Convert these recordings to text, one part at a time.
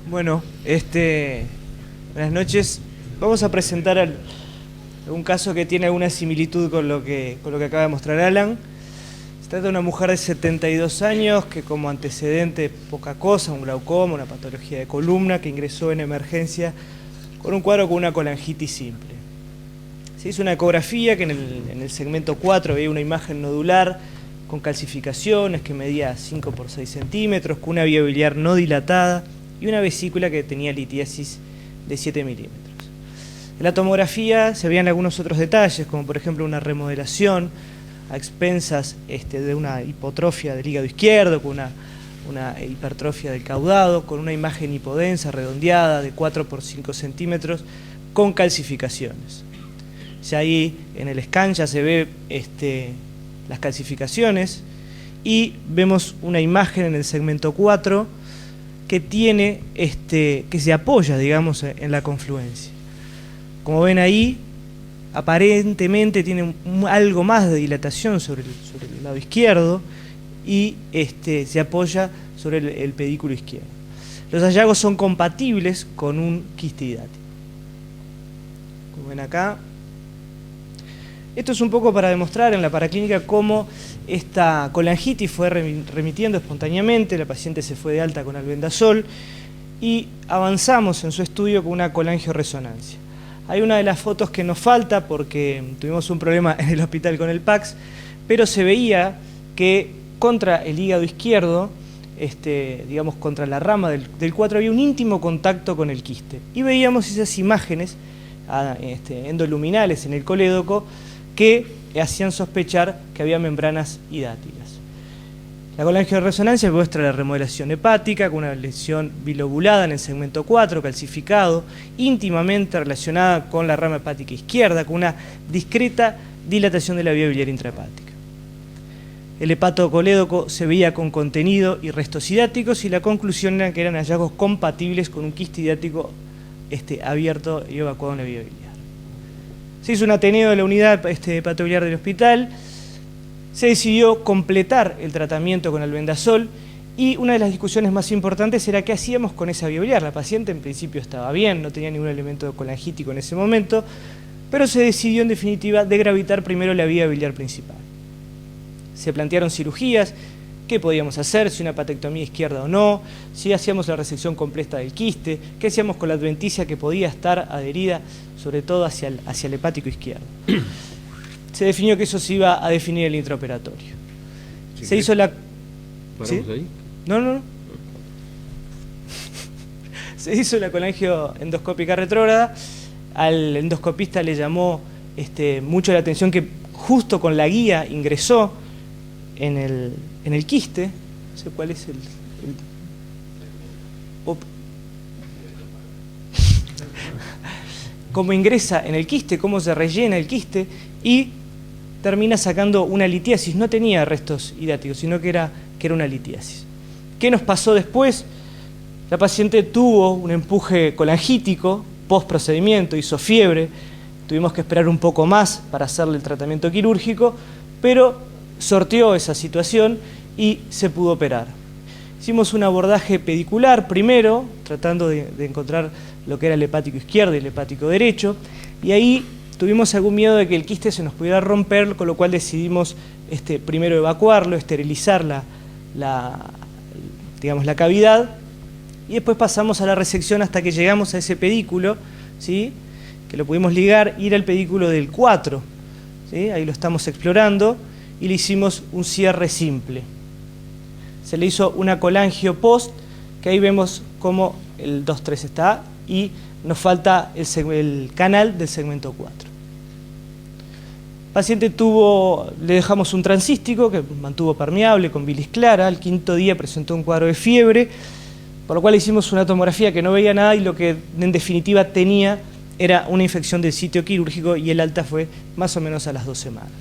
Bueno, buenas noches. Vamos a presentar un caso que tiene alguna similitud con lo que acaba de mostrar Alan. Se trata de una mujer de 72 años que como antecedente poca cosa, un glaucoma, una patología de columna, que ingresó en emergencia con un cuadro con una colangitis simple. Se hizo una ecografía que en el segmento 4 veía una imagen nodular con calcificaciones que medía 5 por 6 centímetros, con una vía biliar no dilatada y una vesícula que tenía litiasis de 7 milímetros. En la tomografía se veían algunos otros detalles, como por ejemplo una remodelación a expensas de una hipotrofia del hígado izquierdo, con una hipertrofia del caudado, con una imagen hipodensa, redondeada, de 4 por 5 centímetros, con calcificaciones. Ya ahí en el scan ya se ve las calcificaciones y vemos una imagen en el segmento 4 que tiene que se apoya, digamos, en la confluencia. Como ven ahí, aparentemente tiene algo más de dilatación sobre el lado izquierdo y se apoya sobre el pedículo izquierdo. Los hallazgos son compatibles con un quiste hidático. Como ven acá, esto es un poco para demostrar en la paraclínica cómo esta colangitis fue remitiendo espontáneamente, la paciente se fue de alta con albendazol y avanzamos en su estudio con una colangioresonancia. Hay una de las fotos que nos falta porque tuvimos un problema en el hospital con el PAX, pero se veía que contra el hígado izquierdo, digamos contra la rama del 4, había un íntimo contacto con el quiste. Y veíamos esas imágenes endoluminales en el colédoco que hacían sospechar que había membranas hidáticas. La colangioresonancia muestra la remodelación hepática con una lesión bilobulada en el segmento 4, calcificado, íntimamente relacionada con la rama hepática izquierda, con una discreta dilatación de la vía biliar intrahepática. El hepatocolédoco se veía con contenido y restos hidáticos y la conclusión era que eran hallazgos compatibles con un quiste hidático abierto y evacuado en la vía biliar. Se hizo un ateneo de la unidad hepatobiliar del hospital. Se decidió completar el tratamiento con albendazol y una de las discusiones más importantes era qué hacíamos con esa vía biliar. La paciente en principio estaba bien, no tenía ningún elemento colangítico en ese momento, pero se decidió en definitiva de gravitar primero la vía biliar principal. Se plantearon cirugías, qué podíamos hacer, si una patectomía izquierda o no, si hacíamos la resección completa del quiste, qué hacíamos con la adventicia que podía estar adherida sobre todo hacia el hepático izquierdo. Se definió que eso se iba a definir el intraoperatorio. ¿Sí, se hizo la... ¿Paramos ¿Sí? ahí? No. Se hizo la colangioendoscópica retrógrada. Al endoscopista le llamó mucho la atención que justo con la guía ingresó en el quiste. No sé cuál es cómo ingresa en el quiste, cómo se rellena el quiste y termina sacando una litiasis. No tenía restos hidáticos, sino que era una litiasis. ¿Qué nos pasó después? La paciente tuvo un empuje colangítico post procedimiento, hizo fiebre, tuvimos que esperar un poco más para hacerle el tratamiento quirúrgico, pero sorteó esa situación y se pudo operar. Hicimos un abordaje pedicular primero, tratando de encontrar lo que era el hepático izquierdo y el hepático derecho, y ahí tuvimos algún miedo de que el quiste se nos pudiera romper, con lo cual decidimos primero evacuarlo, esterilizar la cavidad, y después pasamos a la resección hasta que llegamos a ese pedículo, ¿sí? Que lo pudimos ligar, ir al pedículo del 4, ¿sí? Ahí lo estamos explorando, y le hicimos un cierre simple. Se le hizo una colangio post, que ahí vemos cómo el 2-3 está, y nos falta el canal del segmento 4. El paciente le dejamos un transístico que mantuvo permeable con bilis clara. Al 5.º día presentó un cuadro de fiebre, por lo cual hicimos una tomografía que no veía nada y lo que en definitiva tenía era una infección del sitio quirúrgico y el alta fue más o menos a las 2 semanas.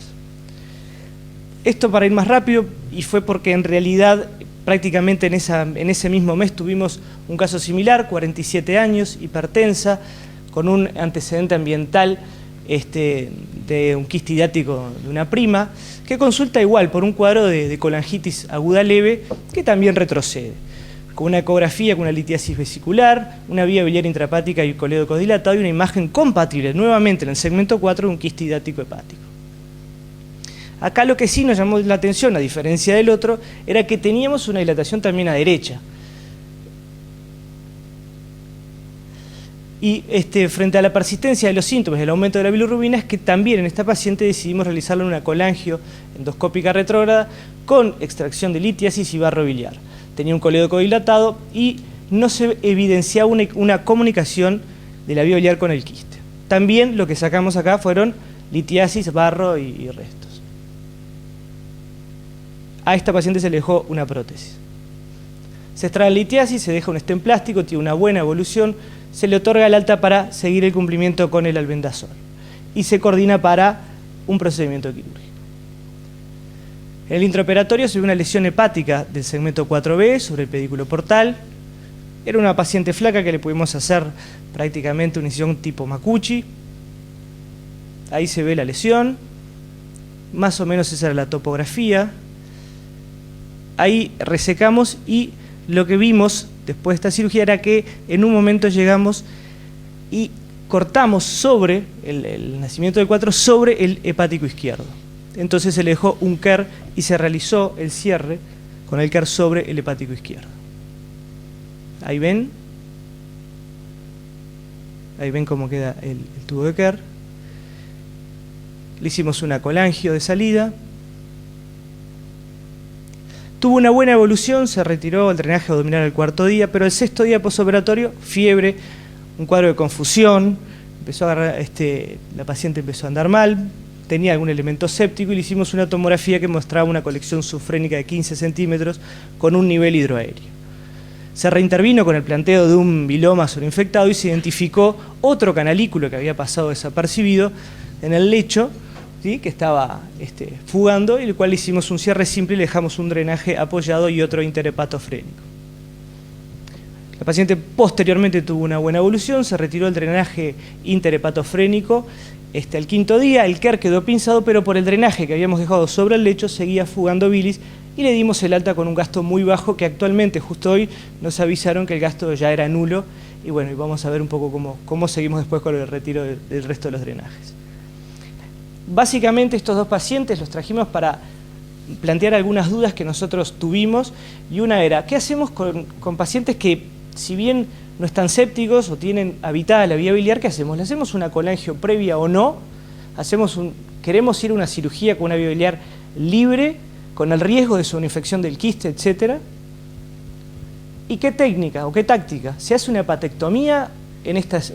Esto para ir más rápido, y fue porque en realidad prácticamente en ese mismo mes tuvimos un caso similar, 47 años, hipertensa, con un antecedente ambiental de un quiste hidático de una prima, que consulta igual por un cuadro de colangitis aguda leve que también retrocede. con una ecografía, con una litiasis vesicular, una vía biliar intrahepática y colédoco dilatado y una imagen compatible, nuevamente en el segmento 4, de un quiste hidático hepático. Acá lo que sí nos llamó la atención, a diferencia del otro, era que teníamos una dilatación también a derecha. Y frente a la persistencia de los síntomas y el aumento de la bilirrubina, es que también en esta paciente decidimos realizarle una colangio endoscópica retrógrada con extracción de litiasis y barro biliar. Tenía un colédoco dilatado y no se evidenciaba una comunicación de la vía biliar con el quiste. También lo que sacamos acá fueron litiasis, barro y restos. A esta paciente se le dejó una prótesis. Se extrae la litiasis, se deja un stent plástico, tiene una buena evolución, se le otorga el alta para seguir el cumplimiento con el albendazol y se coordina para un procedimiento quirúrgico. En el intraoperatorio se vio una lesión hepática del segmento 4B sobre el pedículo portal. Era una paciente flaca que le pudimos hacer prácticamente una incisión tipo Makuchi. Ahí se ve la lesión, más o menos esa era la topografía. Ahí resecamos y lo que vimos después de esta cirugía era que en un momento llegamos y cortamos sobre el nacimiento del 4 sobre el hepático izquierdo. Entonces se le dejó un KER y se realizó el cierre con el KER sobre el hepático izquierdo. Ahí ven cómo queda el tubo de KER. Le hicimos una colangio de salida. Tuvo una buena evolución, se retiró el drenaje abdominal al 4.º día, pero el 6.º día posoperatorio, fiebre, un cuadro de confusión, empezó a agarrar, la paciente empezó a andar mal, tenía algún elemento séptico y le hicimos una tomografía que mostraba una colección subfrénica de 15 centímetros con un nivel hidroaéreo. Se reintervino con el planteo de un biloma sobreinfectado y se identificó otro canalículo que había pasado desapercibido en el lecho, ¿sí?, que estaba fugando, y el cual hicimos un cierre simple y le dejamos un drenaje apoyado y otro interhepatofrénico. La paciente posteriormente tuvo una buena evolución, se retiró el drenaje interhepatofrénico al 5.º día, el KER quedó pinzado, pero por el drenaje que habíamos dejado sobre el lecho seguía fugando bilis y le dimos el alta con un gasto muy bajo que actualmente, justo hoy, nos avisaron que el gasto ya era nulo y bueno, y vamos a ver un poco cómo seguimos después con el retiro del resto de los drenajes. Básicamente estos dos pacientes los trajimos para plantear algunas dudas que nosotros tuvimos y una era, ¿qué hacemos con pacientes que si bien no están sépticos o tienen habitada la vía biliar, qué hacemos? ¿Le hacemos una colangio previa o no? ¿Queremos ir a una cirugía con una vía biliar libre, con el riesgo de una infección del quiste, etcétera? ¿Y qué técnica o qué táctica? ¿Se hace una hepatectomía en estas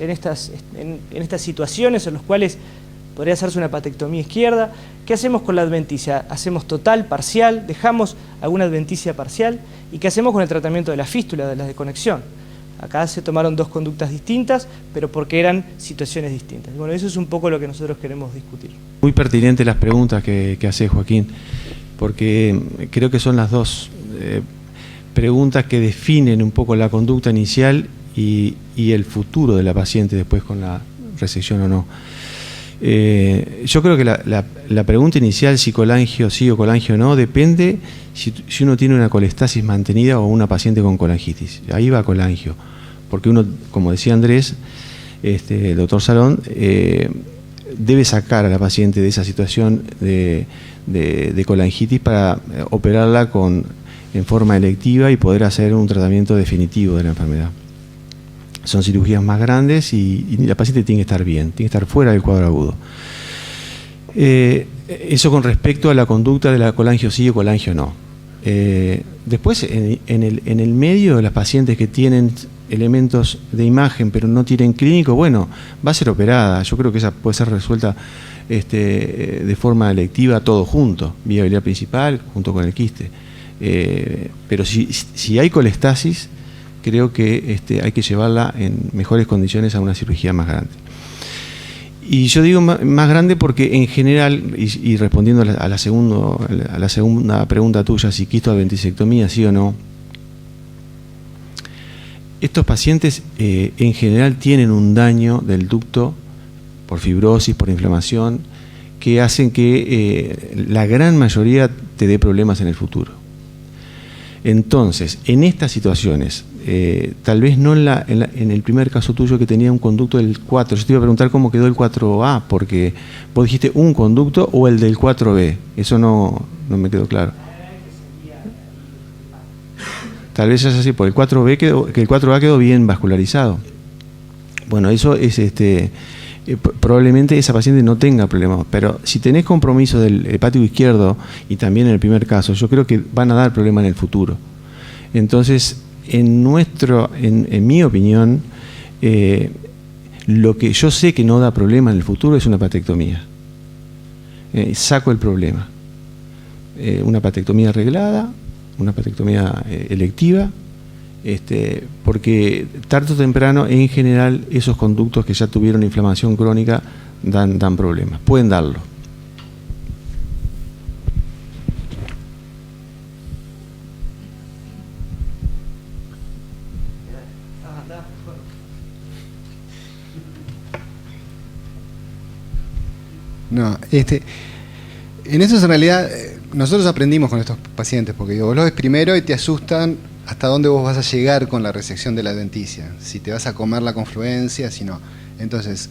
situaciones en las cuales podría hacerse una hepatectomía izquierda? ¿Qué hacemos con la adventicia? ¿Hacemos total, parcial? ¿Dejamos alguna adventicia parcial? ¿Y qué hacemos con el tratamiento de la fístula, de la desconexión? Acá se tomaron dos conductas distintas, pero porque eran situaciones distintas. Bueno, eso es un poco lo que nosotros queremos discutir. Muy pertinentes las preguntas que hace Joaquín, porque creo que son las dos preguntas que definen un poco la conducta inicial y el futuro de la paciente después con la resección o no. Yo creo que la pregunta inicial, si colangio sí o colangio no, depende si uno tiene una colestasis mantenida o una paciente con colangitis. Ahí va colangio, porque uno, como decía Andrés, el doctor Salón, debe sacar a la paciente de esa situación de colangitis para operarla en forma electiva y poder hacer un tratamiento definitivo de la enfermedad. Son cirugías más grandes y la paciente tiene que estar bien, tiene que estar fuera del cuadro agudo. Eso con respecto a la conducta de la colangio sí o colangio no. Después, en el medio de las pacientes que tienen elementos de imagen pero no tienen clínico, bueno, va a ser operada. Yo creo que esa puede ser resuelta de forma electiva todo junto, vía biliar principal junto con el quiste. Pero si hay colestasis, creo que hay que llevarla en mejores condiciones a una cirugía más grande. Y yo digo más grande porque en general, y respondiendo a la segunda pregunta tuya, si quistoadventisectomía sí o no, estos pacientes en general tienen un daño del ducto por fibrosis, por inflamación, que hacen que la gran mayoría te dé problemas en el futuro. Entonces, en estas situaciones, tal vez no en el primer caso tuyo que tenía un conducto del 4, yo te iba a preguntar cómo quedó el 4A, porque vos dijiste un conducto o el del 4B, eso no me quedó claro. Tal vez es así, porque el 4A quedó bien vascularizado. Bueno, eso es probablemente esa paciente no tenga problemas, pero si tenés compromiso del hepático izquierdo y también en el primer caso, yo creo que van a dar problemas en el futuro. Entonces, en mi opinión, lo que yo sé que no da problema en el futuro es una hepatectomía. Saco el problema. Una hepatectomía arreglada, una hepatectomía electiva, porque tarde o temprano, en general, esos conductos que ya tuvieron inflamación crónica dan problemas, pueden darlo. No, en eso en realidad nosotros aprendimos con estos pacientes, porque vos los ves primero y te asustan hasta dónde vos vas a llegar con la resección de la adventicia, si te vas a comer la confluencia, si no. Entonces,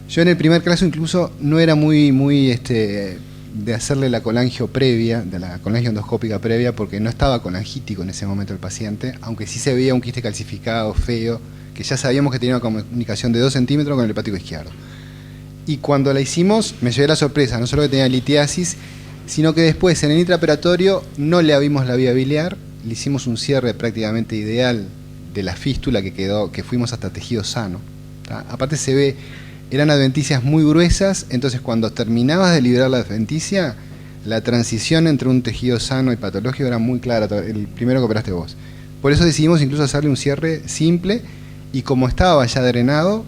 yo en el primer caso incluso no era muy de hacerle la colangio previa, de la colangio endoscópica previa, porque no estaba colangítico en ese momento el paciente, aunque sí se veía un quiste calcificado, feo, que ya sabíamos que tenía una comunicación de 2 centímetros con el hepático izquierdo. Y cuando la hicimos, me llevé la sorpresa, no solo que tenía litiasis, sino que después en el intraoperatorio no le abrimos la vía biliar, le hicimos un cierre prácticamente ideal de la fístula que fuimos hasta tejido sano. ¿Tá? Aparte se ve, eran adventicias muy gruesas, entonces cuando terminabas de liberar la adventicia, la transición entre un tejido sano y patológico era muy clara, el primero que operaste vos. Por eso decidimos incluso hacerle un cierre simple, y como estaba ya drenado,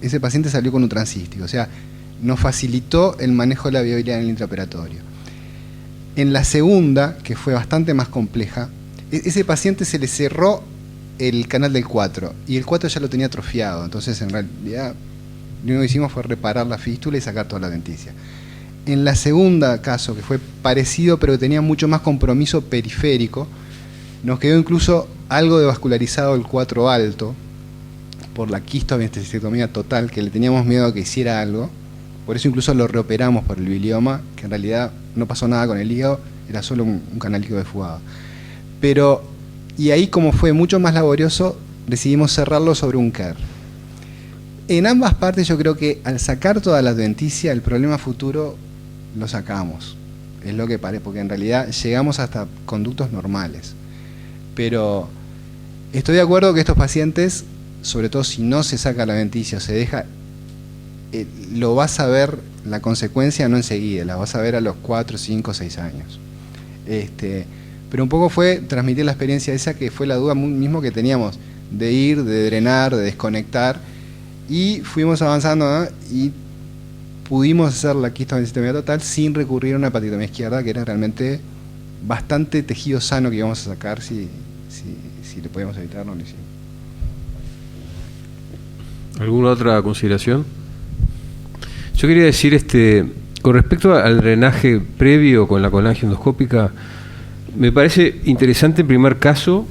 ese paciente salió con un transístico, o sea, nos facilitó el manejo de la vía biliar en el intraoperatorio. En la segunda, que fue bastante más compleja, ese paciente se le cerró el canal del 4 y el 4 ya lo tenía atrofiado, entonces en realidad lo único que hicimos fue reparar la fístula y sacar toda la adventicia. En la segunda caso, que fue parecido pero que tenía mucho más compromiso periférico, nos quedó incluso algo de vascularizado el 4 alto por la quistoanestesiectomía total, que le teníamos miedo a que hiciera algo, por eso incluso lo reoperamos por el bilioma, que en realidad no pasó nada con el hígado, era solo un canal líquido desfugado. Pero, y ahí como fue mucho más laborioso, decidimos cerrarlo sobre un KER. En ambas partes yo creo que al sacar toda la adventicia, el problema futuro lo sacamos. Es lo que parece, porque en realidad llegamos hasta conductos normales. Pero estoy de acuerdo que estos pacientes, sobre todo si no se saca la adventicia o se deja, lo vas a ver, la consecuencia no enseguida, la vas a ver a los 4, 5, 6 años. Pero un poco fue transmitir la experiencia esa, que fue la duda mismo que teníamos, de ir, de drenar, de desconectar, y fuimos avanzando, ¿no? Y pudimos hacer la quistoanestesiectomía total sin recurrir a una hepatectomía izquierda, que era realmente bastante tejido sano que íbamos a sacar si le podíamos evitar, no lo hicimos. ¿Alguna otra consideración? Yo quería decir, con respecto al drenaje previo con la colangio endoscópica, me parece interesante en primer caso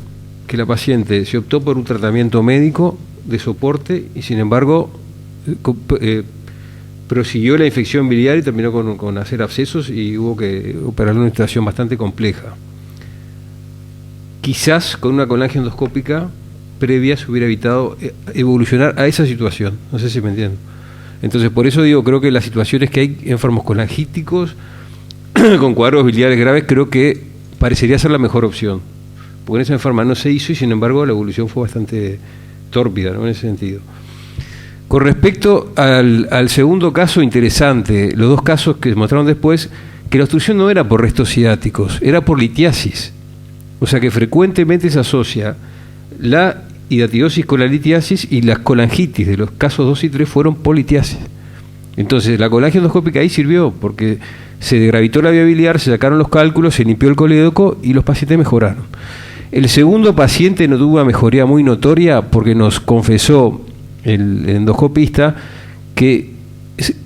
que la paciente se optó por un tratamiento médico de soporte y sin embargo prosiguió la infección biliar y terminó con hacer abscesos y hubo que operar una situación bastante compleja. Quizás con una colangio endoscópica previa se hubiera evitado evolucionar a esa situación, no sé si me entiendo. Entonces por eso digo, creo que las situaciones que hay enfermos colangíticos con cuadros biliares graves, creo que parecería ser la mejor opción, porque en esa enferma no se hizo y sin embargo la evolución fue bastante tórpida, ¿no? En ese sentido. Con respecto al segundo caso, interesante, los dos casos que se mostraron después, que la obstrucción no era por restos ciáticos, era por litiasis, o sea que frecuentemente se asocia la hidatidosis con la litiasis, y las colangitis de los casos 2 y 3 fueron por litiasis. Entonces la colangio endoscópica ahí sirvió porque se degravitó la vía biliar, se sacaron los cálculos, se limpió el colédoco y los pacientes mejoraron. El segundo paciente no tuvo una mejoría muy notoria porque nos confesó el endoscopista que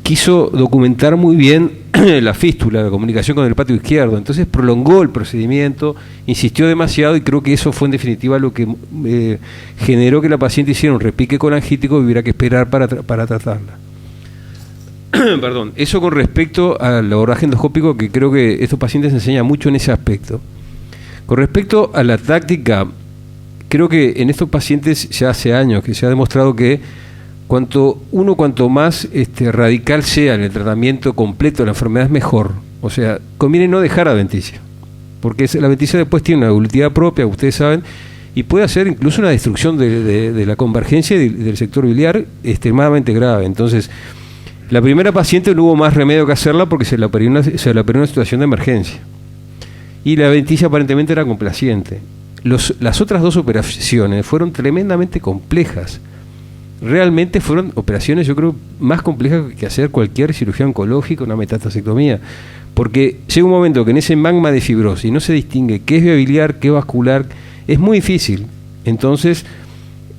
quiso documentar muy bien la fístula, la comunicación con el patio izquierdo. Entonces prolongó el procedimiento, insistió demasiado y creo que eso fue en definitiva lo que generó que la paciente hiciera un repique colangítico y hubiera que esperar para tratarla. Perdón, eso con respecto al abordaje endoscópico, que creo que estos pacientes enseñan mucho en ese aspecto. Con respecto a la táctica, creo que en estos pacientes ya hace años que se ha demostrado que cuanto más radical sea en el tratamiento completo de la enfermedad es mejor. O sea, conviene no dejar adventicia, porque la adventicia después tiene una evolutividad propia, ustedes saben, y puede hacer incluso una destrucción de la convergencia del sector biliar extremadamente grave. Entonces, la primera paciente no hubo más remedio que hacerla porque se la operó en una situación de emergencia. Y la adventicia aparentemente era complaciente. Las otras dos operaciones fueron tremendamente complejas. Realmente fueron operaciones, yo creo, más complejas que hacer cualquier cirugía oncológica, una metastasectomía. Porque llega un momento que en ese magma de fibrosis no se distingue qué es vía biliar, qué es vascular. Es muy difícil. Entonces,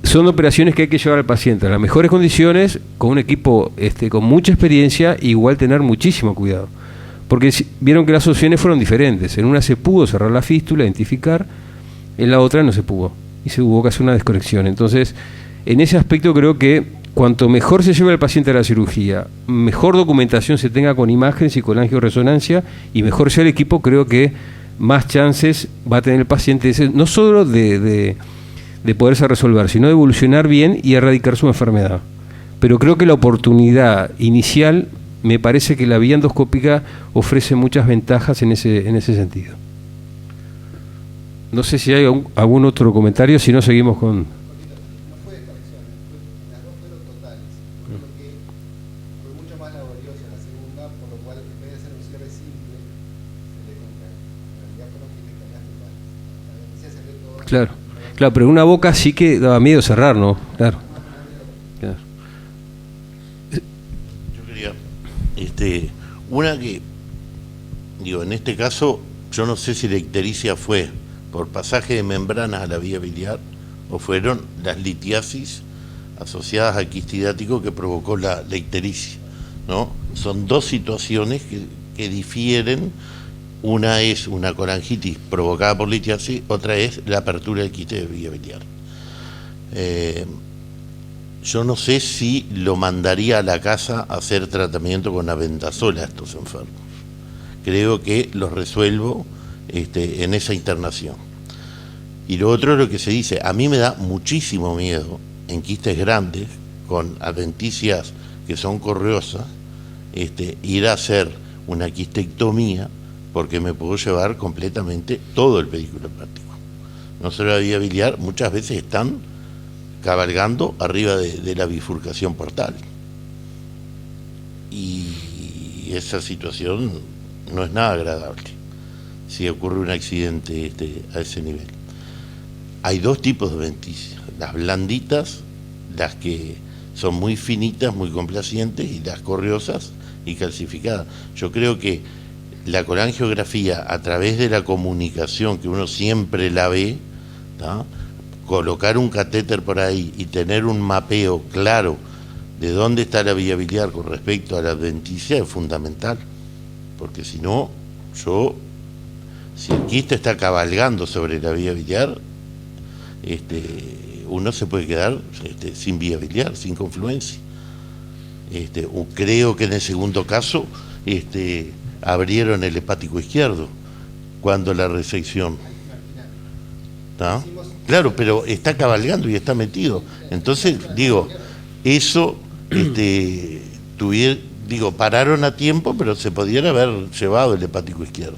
son operaciones que hay que llevar al paciente en las mejores condiciones, con un equipo con mucha experiencia, e igual tener muchísimo cuidado. Porque vieron que las opciones fueron diferentes. En una se pudo cerrar la fístula, identificar, en la otra no se pudo. Y se hubo que hacer una desconexión. Entonces, en ese aspecto creo que cuanto mejor se lleve el paciente a la cirugía, mejor documentación se tenga con imágenes y con angioresonancia, y mejor sea el equipo, creo que más chances va a tener el paciente, no solo de poderse resolver, sino de evolucionar bien y erradicar su enfermedad. Pero creo que la oportunidad inicial, me parece que la vía endoscópica ofrece muchas ventajas en ese sentido. No sé si hay algún otro comentario, si no seguimos con... No fue desconexión, las dos fueron totales, por lo que fue mucho más laboriosa la segunda, por lo cual en vez de hacer un cierre simple, se le contrae. En realidad fueron quisectomías totales. La adventicia se ve todo. Claro, pero una boca sí que daba miedo cerrar, ¿no? Claro. Yo quería, una que, en este caso, yo no sé si la ictericia fue por pasaje de membranas a la vía biliar o fueron las litiasis asociadas al quiste hidático que provocó la ictericia, ¿no? Son dos situaciones que difieren. Una es una colangitis provocada por litiasis, otra es la apertura del quiste de vía biliar. Yo no sé si lo mandaría a la casa a hacer tratamiento con avendazol a estos enfermos. Creo que los resuelvo en esa internación. Y lo otro es lo que se dice, a mí me da muchísimo miedo en quistes grandes, con adventicias que son correosas, ir a hacer una quistectomía, porque me puedo llevar completamente todo el pedículo hepático. No solo la vía biliar, muchas veces están cabalgando arriba de la bifurcación portal. Y esa situación no es nada agradable si ocurre un accidente a ese nivel. Hay dos tipos de adventicias, las blanditas, las que son muy finitas, muy complacientes, y las correosas y calcificadas. Yo creo que la colangiografía, a través de la comunicación que uno siempre la ve, ¿tá?, colocar un catéter por ahí y tener un mapeo claro de dónde está la vía biliar con respecto a la adventicia es fundamental, porque si no, si el quiste está cabalgando sobre la vía biliar, uno se puede quedar sin vía biliar, sin confluencia. Creo que en el segundo caso abrieron el hepático izquierdo cuando la resección, ¿tá? Claro, pero está cabalgando y está metido. Entonces, eso pararon a tiempo, pero se podían haber llevado el hepático izquierdo,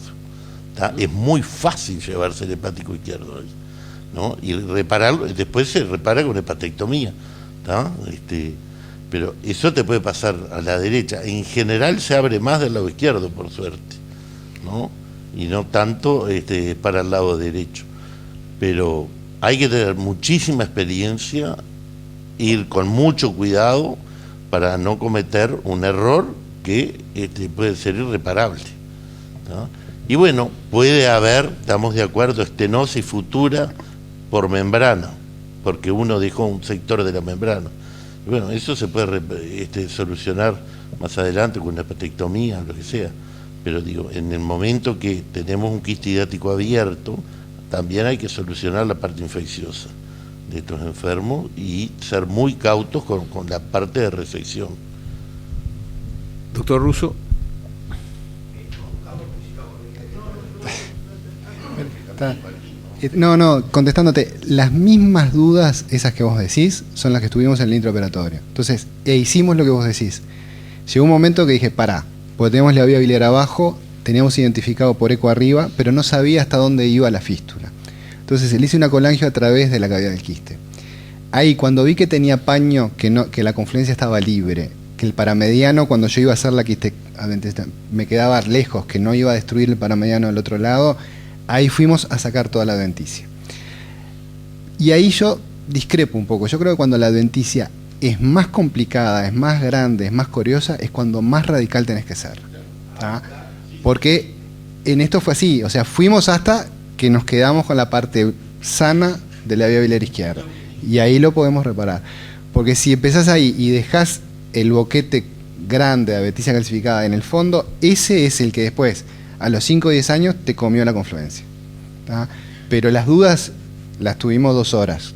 ¿tá? Es muy fácil llevarse el hepático izquierdo, ¿no? Y repararlo, después se repara con hepatectomía, ¿tá? Pero eso te puede pasar a la derecha. En general se abre más del lado izquierdo, por suerte, ¿no? Y no tanto para el lado derecho. Pero hay que tener muchísima experiencia, ir con mucho cuidado para no cometer un error que puede ser irreparable, ¿no? Y bueno, puede haber, estamos de acuerdo, estenosis futura por membrana, porque uno dejó un sector de la membrana. Bueno, eso se puede solucionar más adelante con una hepatectomía, lo que sea. Pero digo, en el momento que tenemos un quiste hidrático abierto, también hay que solucionar la parte infecciosa de estos enfermos y ser muy cautos con la parte de resección. Doctor Russo. No, contestándote, las mismas dudas, esas que vos decís, son las que estuvimos en el intraoperatorio. Entonces, hicimos lo que vos decís. Llegó un momento que dije, pará, porque teníamos la vía biliar abajo, teníamos identificado por eco arriba, pero no sabía hasta dónde iba la fístula. Entonces, le hice una colangio a través de la cavidad del quiste. Ahí, cuando vi que tenía paño, que la confluencia estaba libre, que el paramediano, cuando yo iba a hacer la quiste me quedaba lejos, que no iba a destruir el paramediano del otro lado, ahí fuimos a sacar toda la adventicia. Y ahí yo discrepo un poco. Yo creo que cuando la adventicia es más complicada, es más grande, es más curiosa, es cuando más radical tenés que ser. ¿Tá? Porque en esto fue así. O sea, fuimos hasta que nos quedamos con la parte sana de la vía biliar izquierda. Y ahí lo podemos reparar. Porque si empezás ahí y dejás el boquete grande de adventicia calcificada en el fondo, ese es el que después, a los 5 o 10 años, te comió la confluencia. ¿Tá? Pero las dudas las tuvimos 2 horas.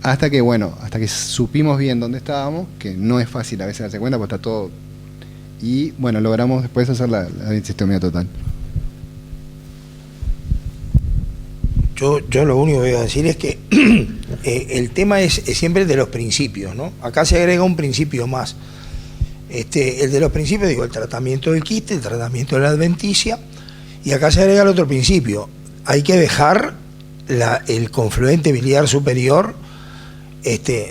Hasta que, bueno, hasta que supimos bien dónde estábamos, que no es fácil a veces darse cuenta, porque está todo... Y, bueno, logramos después hacer la adventectomía total. Yo lo único que voy a decir es que el tema es siempre el de los principios, ¿no? Acá se agrega un principio más. El de los principios, digo, el tratamiento del quiste, el tratamiento de la adventicia, y acá se agrega el otro principio. Hay que dejar el confluente biliar superior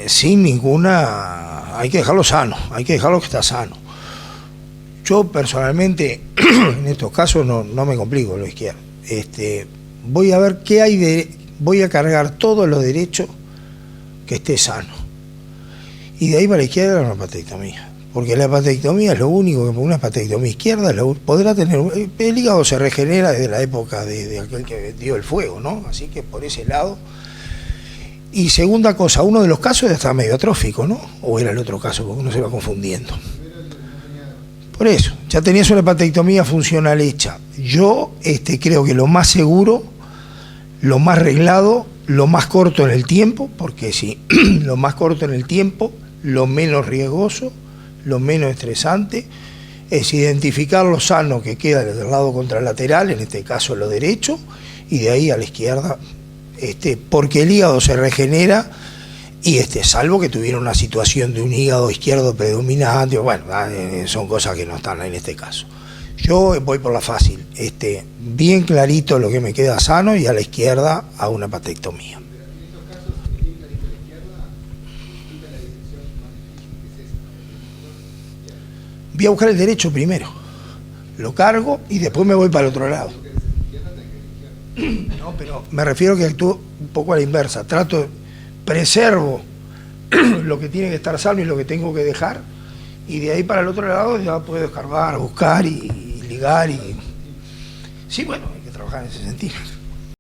sin ninguna... Hay que dejarlo sano, hay que dejarlo que está sano. Yo personalmente, en estos casos, no me complico lo izquierdo. Voy a ver qué hay voy a cargar todo lo derecho que esté sano. Y de ahí para la izquierda la hepatectomía. Porque la hepatectomía es lo único que, por una hepatectomía izquierda, podrá tener... El hígado se regenera desde la época de aquel que dio el fuego, ¿no? Así que por ese lado. Y segunda cosa, uno de los casos está medio atrófico, ¿no? O era el otro caso, porque uno se va confundiendo. Por eso, ya tenías una hepatectomía funcional hecha. Yo creo que lo más seguro, lo más reglado, lo más corto en el tiempo, porque sí, lo más corto en el tiempo, lo menos riesgoso, lo menos estresante, es identificar lo sano que queda del lado contralateral, en este caso lo derecho, y de ahí a la izquierda, porque el hígado se regenera, y salvo que tuviera una situación de un hígado izquierdo predominante, bueno, son cosas que no están en este caso. Yo voy por la fácil, bien clarito lo que me queda sano, y a la izquierda a una hepatectomía. Voy a buscar el derecho primero, lo cargo y después me voy para el otro lado. No, pero me refiero que actúo un poco a la inversa, preservo lo que tiene que estar sano y lo que tengo que dejar, y de ahí para el otro lado ya puedo descargar, buscar y ligar. Sí, bueno, hay que trabajar en ese sentido.